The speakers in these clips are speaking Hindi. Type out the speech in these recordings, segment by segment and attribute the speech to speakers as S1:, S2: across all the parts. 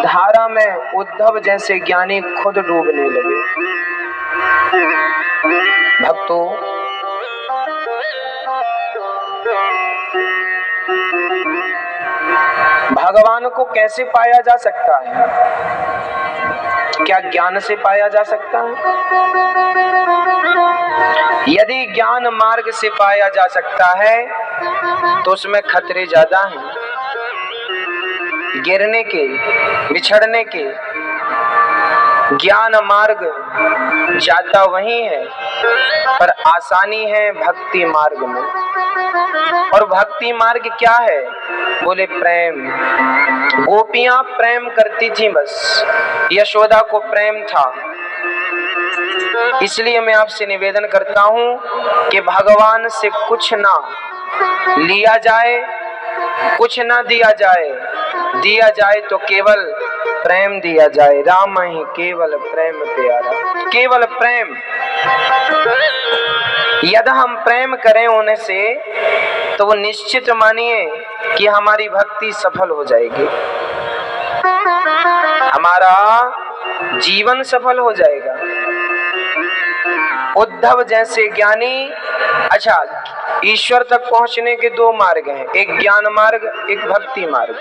S1: धारा में उद्धव जैसे ज्ञानी खुद डूबने लगे। भक्तों, भगवान को कैसे पाया जा सकता है? क्या ज्ञान से पाया जा सकता है? यदि ज्ञान मार्ग से पाया जा सकता है तो उसमें खतरे ज्यादा हैं, गिरने के, बिछड़ने के। ज्ञान मार्ग जाता वही है, पर आसानी है भक्ति मार्ग में। और भक्ति मार्ग क्या है? बोले प्रेम। गोपियां प्रेम करती थी, बस यशोदा को प्रेम था। इसलिए मैं आपसे निवेदन करता हूं कि भगवान से कुछ ना लिया जाए, कुछ ना दिया जाए, दिया जाए तो केवल प्रेम दिया जाए। राम ही केवल प्रेम प्यारा, केवल प्रेम। यदि हम प्रेम करें उन्हें से तो वो निश्चित मानिए कि हमारी भक्ति सफल हो जाएगी, हमारा जीवन सफल हो जाएगा। उद्धव जैसे ज्ञानी, अच्छा, ईश्वर तक पहुंचने के दो मार्ग हैं, एक ज्ञान मार्ग, एक भक्ति मार्ग।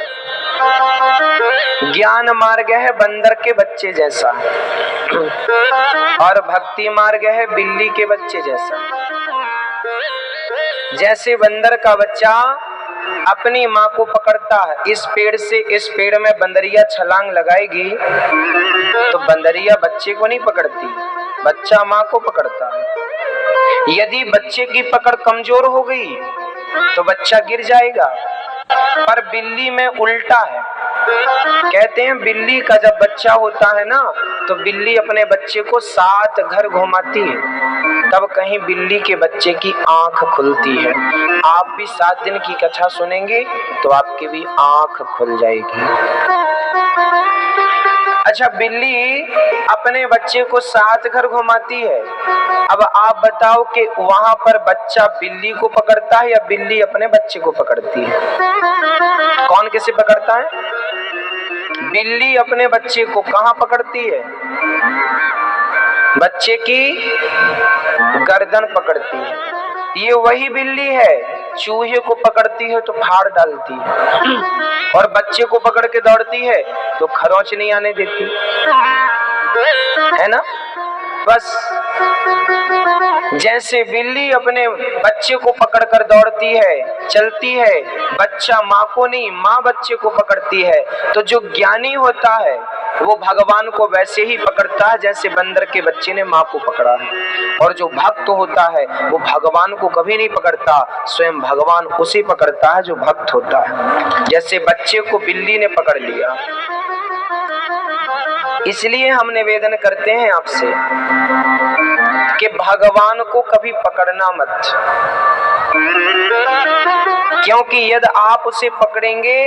S1: ज्ञान मार्ग है बंदर के बच्चे जैसा और भक्ति मार्ग है बिल्ली के बच्चे जैसा। जैसे बंदर का बच्चा अपनी माँ को पकड़ता है, इस पेड़ से इस पेड़ में बंदरिया छलांग लगाएगी तो बंदरिया बच्चे को नहीं पकड़ती, बच्चा माँ को पकड़ता है। यदि बच्चे की पकड़ कमजोर हो गई तो बच्चा गिर जाएगा। पर बिल्ली में उल्टा है। कहते हैं बिल्ली का जब बच्चा होता है ना तो बिल्ली अपने बच्चे को 7 घर घुमाती है, तब कहीं बिल्ली के बच्चे की आंख खुलती है। आप भी 7 दिन की कथा सुनेंगे तो आपकी भी आंख खुल जाएगी। अच्छा, बिल्ली अपने बच्चे को 7 घर घुमाती है। अब आप बताओ कि वहां पर बच्चा बिल्ली को पकड़ता है या बिल्ली अपने बच्चे को पकड़ती है? कौन किसे पकड़ता है? बिल्ली अपने बच्चे को कहां पकड़ती है? बच्चे की गर्दन पकड़ती है। ये वही बिल्ली है, चूहे को पकड़ती है तो फाड़ डालती है और बच्चे को पकड़ के दौड़ती है तो खरोंच नहीं आने देती है ना। बस जैसे बिल्ली अपने बच्चे को पकड़कर दौड़ती है, चलती है, बच्चा माँ को नहीं, माँ बच्चे को पकड़ती है, तो जो ज्ञानी होता है वो भगवान को वैसे ही पकड़ता है जैसे बंदर के बच्चे ने माँ को पकड़ा है। और जो भक्त होता है वो भगवान को कभी नहीं पकड़ता, स्वयं भगवान उसे पकड़ता है जो भक्त होता है। जैसे बच्चे को बिल्ली ने पकड़ लिया। इसलिए हम निवेदन करते हैं आपसे कि भगवान को कभी पकड़ना मत, क्योंकि यदि आप उसे पकड़ेंगे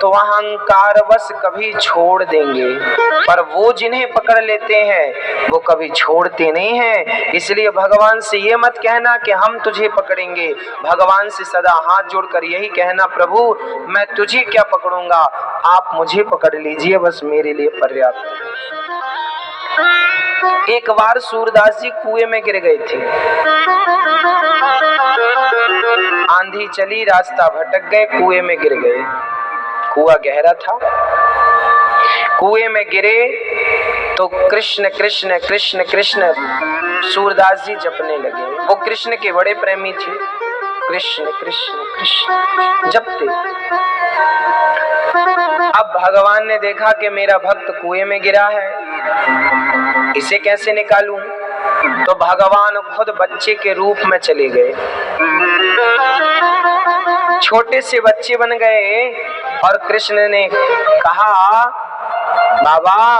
S1: तो अहंकारवश कभी छोड़ देंगे, पर वो जिन्हें पकड़ लेते हैं वो कभी छोड़ते नहीं हैं। इसलिए भगवान से ये मत कहना कि हम तुझे पकड़ेंगे, भगवान से सदा हाथ जोड़कर यही कहना, प्रभु मैं तुझे क्या पकड़ूंगा, आप मुझे पकड़ लीजिए, बस मेरे लिए पर्याप्त है। एक बार सूरदास जी कुएं में गिर गए थे, आंधी चली, रास्ता भटक गए, कुएं में गिर गए। कुआं गहरा था, कुएं में गिरे तो कृष्ण कृष्ण कृष्ण कृष्ण सूरदास जी जपने लगे। वो कृष्ण के बड़े प्रेमी थे, कृष्ण कृष्ण कृष्ण जपते। अब भगवान ने देखा कि मेरा भक्त कुएं में गिरा है, इसे कैसे निकालूं, तो भगवान खुद बच्चे के रूप में चले गए, छोटे से बच्चे बन गए और कृष्ण ने कहा, बाबा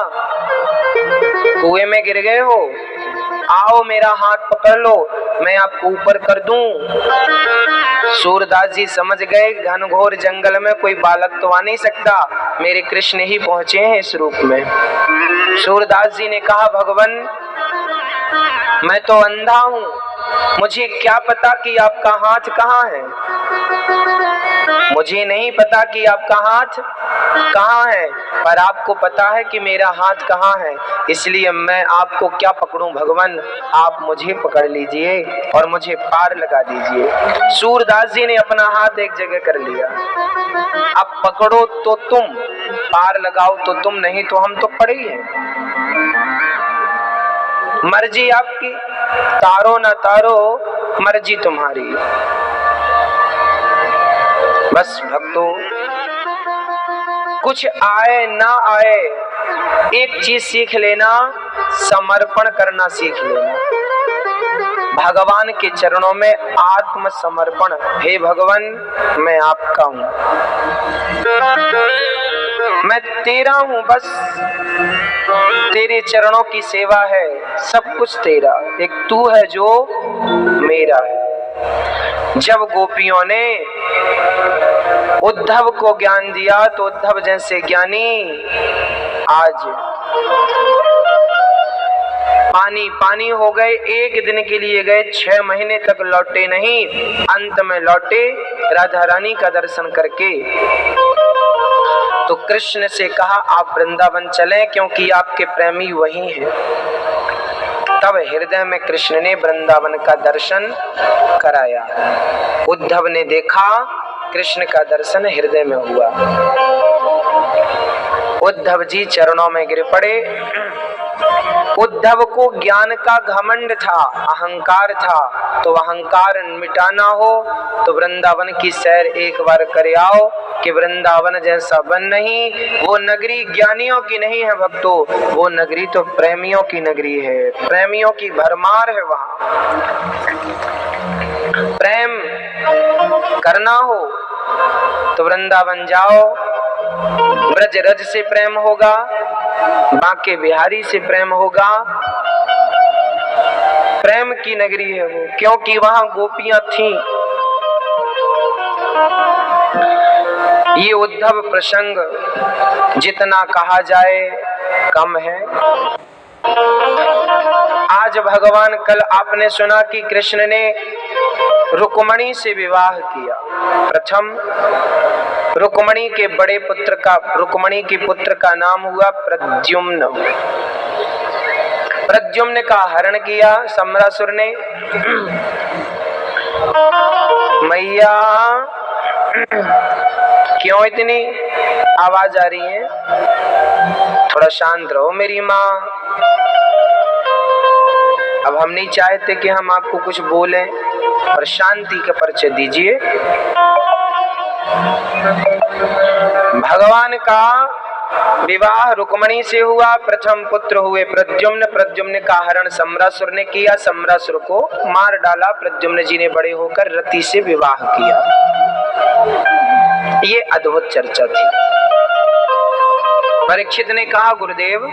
S1: कुएं में गिर गए हो, आओ मेरा हाथ पकड़ लो, मैं आपको ऊपर कर दूं। सूरदास जी समझ गए घनघोर जंगल में कोई बालक तो आ नहीं सकता, मेरे कृष्ण ही पहुंचे हैं इस रूप में। सूरदास जी ने कहा, भगवान मैं तो अंधा हूं, मुझे क्या पता कि आपका हाथ कहाँ है, मुझे नहीं पता कि आपका हाथ कहाँ है, पर आपको पता है कि मेरा हाथ कहाँ है, इसलिए मैं आपको क्या पकड़ूं भगवान, आप मुझे पकड़ लीजिए और मुझे पार लगा दीजिए। सूरदास जी ने अपना हाथ एक जगह कर लिया। अब पकड़ो तो तुम, पार लगाओ तो तुम, नहीं तो हम तो पड़े ही हैं। मर्जी आपकी, तारो ना तारो मर्जी तुम्हारी। बस भक्तों, कुछ आए ना आए एक चीज सीख लेना, समर्पण करना सीख लेना। भगवान के चरणों में आत्मसमर्पण। हे भगवान, मैं आपका हूं, मैं तेरा हूं, बस तेरे चरणों की सेवा है, सब कुछ तेरा, एक तू है जो मेरा है। जब गोपियों ने उद्धव को ज्ञान दिया तो उद्धव जैसे ज्ञानी आज पानी पानी हो गए। एक दिन के लिए गए, 6 महीने तक लौटे नहीं, अंत में लौटे राधा रानी का दर्शन करके। तो कृष्ण से कहा आप वृंदावन चलें, क्योंकि आपके प्रेमी वही हैं। तब हृदय में कृष्ण ने वृंदावन का दर्शन कराया। उद्धव ने देखा, कृष्ण का दर्शन हृदय में हुआ। उद्धव जी चरणों में गिर पड़े। उद्धव को ज्ञान का घमंड था, अहंकार था, तो अहंकार मिटाना हो तो वृंदावन की सैर एक बार कर आओ कि वृंदावन जैसा वन नहीं। वो नगरी ज्ञानियों की नहीं है भक्तों, वो नगरी तो प्रेमियों की नगरी है, प्रेमियों की भरमार है। वहां प्रेम करना हो तो वृंदावन जाओ, ब्रज रज से प्रेम होगा, बांके बिहारी से प्रेम होगा। प्रेम की नगरी है वो, क्योंकि वहां गोपियां थीं। ये उद्धव प्रसंग जितना कहा जाए कम है। आज भगवान, कल आपने सुना कि कृष्ण ने रुक्मणी से विवाह किया। प्रथम रुक्मणी के बड़े पुत्र का, रुक्मणी के पुत्र का नाम हुआ प्रद्युम्न। प्रद्युम्न का हरण किया सम्रासुर ने। मैया क्यों इतनी आवाज आ रही है, थोड़ा शांत रहो मेरी माँ। अब हम नहीं चाहते कि हम आपको कुछ बोलें, और शांति का परिचय दीजिए। भगवान का विवाह रुक्मणी से हुआ। प्रथम पुत्र हुए प्रद्युम्न। प्रद्युम्न का हरण सम्रासुर ने किया, सम्रासुर को मार डाला। प्रद्युम्न जी ने बड़े होकर रति से विवाह किया। ये अद्भुत चर्चा थी। परीक्षित ने कहा गुरुदेव,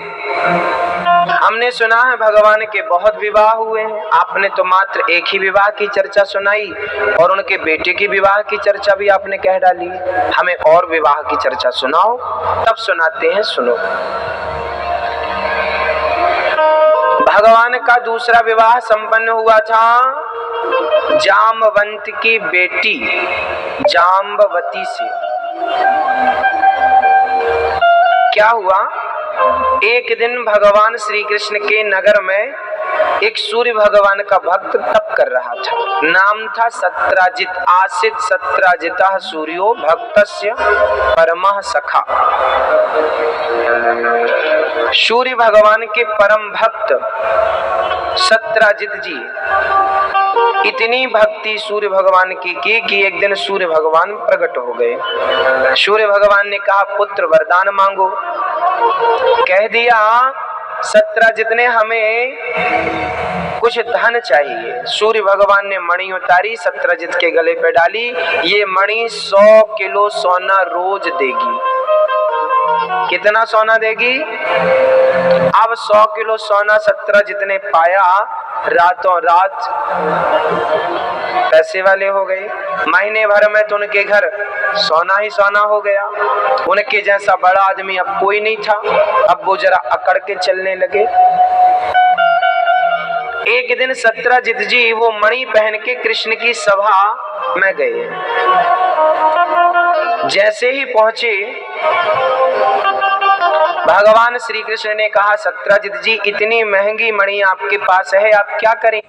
S1: हमने सुना है भगवान के बहुत विवाह हुए हैं, आपने तो मात्र एक ही विवाह की चर्चा सुनाई और उनके बेटे की विवाह की चर्चा भी आपने कह डाली, हमें और विवाह की चर्चा सुनाओ। तब सुनाते हैं, सुनो। भगवान का दूसरा विवाह संपन्न हुआ था जामवंत की बेटी जाम्बवती से। क्या हुआ, एक दिन भगवान श्री कृष्ण के नगर में एक सूर्य भगवान का भक्त तप कर रहा था। नाम था सत्राजित। आसित सत्राजितः सूर्यो भक्तस्य परमः सखा। सूर्य भगवान के परम भक्त सत्राजित जी इतनी भक्ति सूर्य भगवान की कि एक दिन सूर्य भगवान प्रकट हो गए। सूर्य भगवान ने कहा पुत्र वरदान मांगो। कह दिया सत्राजित ने हमें कुछ धन चाहिए। सूर्य भगवान ने मणि उतारी, सत्राजित के गले पे डाली। ये मणि 100 किलो सोना रोज देगी। कितना सोना देगी? अब 100 किलो सोना सत्राजित ने पाया, रातों रात पैसे वाले हो गए। महीने भर में तो उनके घर सोना ही सोना हो गया। उनके जैसा बड़ा आदमी अब कोई नहीं था। अब वो जरा अकड़ के चलने लगे। एक दिन सत्यजित जी वो मणि पहन के कृष्ण की सभा में गए। जैसे ही पहुंचे भगवान श्री कृष्ण ने कहा, सत्यजित जी इतनी महंगी मणि आपके पास है, आप क्या करें?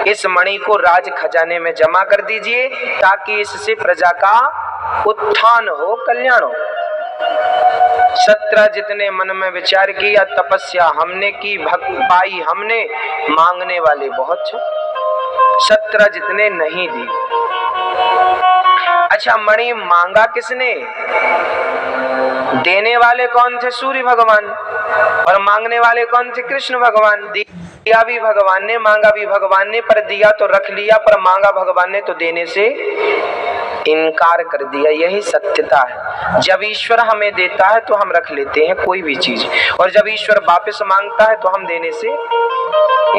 S1: इस मणि को राज खजाने में जमा कर दीजिए ताकि इससे प्रजा का उत्थान हो, कल्याण हो। सत्यजित ने मन में विचार किया, तपस्या हमने की, भक्ति पाई हमने, मांगने वाले बहुत थे। सत्यजित ने नहीं दी। अच्छा, मणि मांगा किसने? देने वाले कौन थे? सूर्य भगवान। और मांगने वाले कौन थे? कृष्ण भगवान। दिया भी भगवान ने, मांगा भी भगवान ने, पर दिया तो रख लिया, पर मांगा भगवान ने तो देने से इनकार कर दिया। यही सत्यता है। जब ईश्वर हमें देता है तो हम रख लेते हैं कोई भी चीज, और जब ईश्वर वापस मांगता है तो हम देने से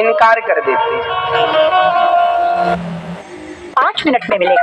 S1: इनकार कर देते हैं।
S2: 5 मिनट में मिलेगा।